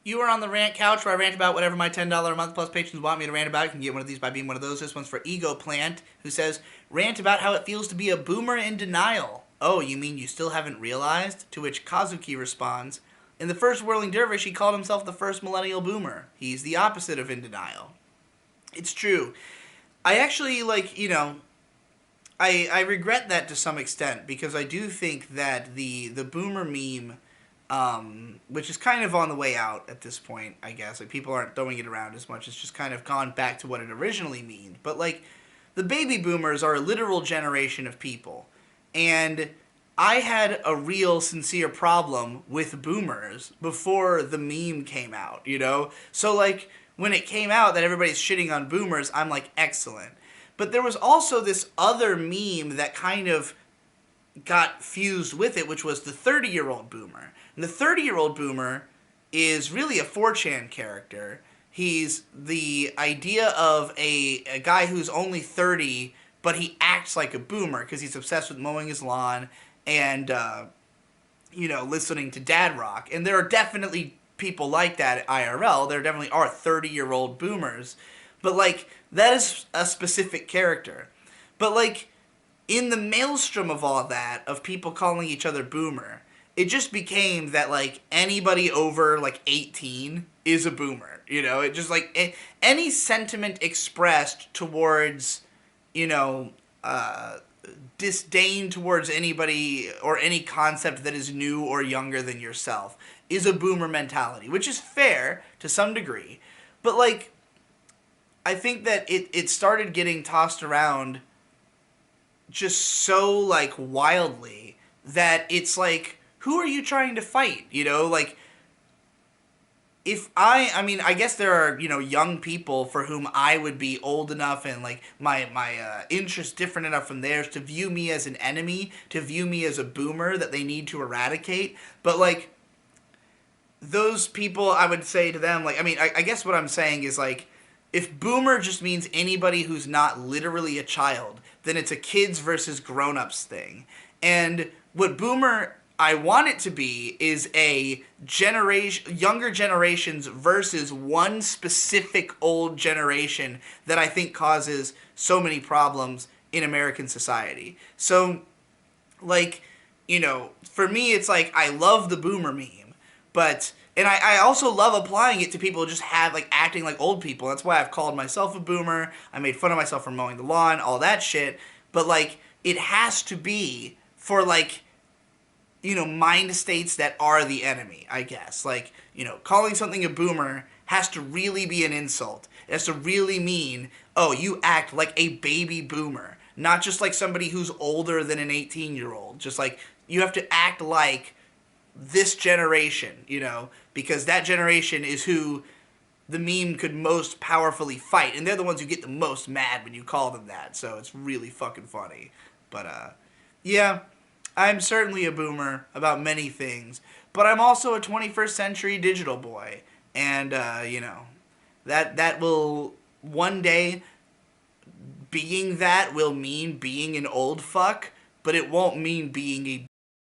You are on the rant couch where I rant about whatever my $10 a month plus patrons want me to rant about. You can get one of these by being one of those. This one's for Ego Plant, who says, rant about how it feels to be a boomer in denial. Oh, you mean you still haven't realized? To which Kazuki responds, in the first Whirling Dervish, he called himself the first millennial boomer. He's the opposite of in denial. It's true. I actually, I regret that to some extent because I do think that the boomer meme, which is kind of on the way out at this point, I guess. Like, people aren't throwing it around as much. It's just kind of gone back to what it originally meant. But, like, the baby boomers are a literal generation of people. And I had a real, sincere problem with boomers before the meme came out, you know? So, like, when it came out that everybody's shitting on boomers, I'm like, excellent. But there was also this other meme that kind of got fused with it, which was the 30-year-old boomer. And the 30-year-old boomer is really a 4chan character. He's the idea of a guy who's only 30, but he acts like a boomer because he's obsessed with mowing his lawn and, listening to dad rock. And there are definitely people like that at IRL. There definitely are 30-year-old boomers. But, like, that is a specific character. But, like, in the maelstrom of all that, of people calling each other boomer, it just became that, like, anybody over, like, 18 is a boomer. You know, it just, like, any sentiment expressed towards, disdain towards anybody or any concept that is new or younger than yourself is a boomer mentality, which is fair to some degree. But, like, I think that it started getting tossed around just so, like, wildly that it's like, who are you trying to fight? You know, like, I guess there are, young people for whom I would be old enough and, like, my interests different enough from theirs to view me as an enemy, to view me as a boomer that they need to eradicate. But, like, those people, I would say to them, like, I guess what I'm saying is, like, if boomer just means anybody who's not literally a child, then it's a kids versus grown-ups thing. And what boomer I want it to be is a younger generations versus one specific old generation that I think causes so many problems in American society. So, like, for me, it's like, I love the boomer meme, but and I also love applying it to people who just have, like, acting like old people. That's why I've called myself a boomer. I made fun of myself for mowing the lawn, all that shit. But, like, it has to be for, like, mind states that are the enemy, I guess. Like, calling something a boomer has to really be an insult. It has to really mean, oh, you act like a baby boomer. Not just like somebody who's older than an 18-year-old. Just like, you have to act like this generation, because that generation is who the meme could most powerfully fight, and they're the ones who get the most mad when you call them that, so it's really fucking funny. But, yeah, I'm certainly a boomer about many things, but I'm also a 21st century digital boy, and, that will, one day, being that will mean being an old fuck, but it won't mean being a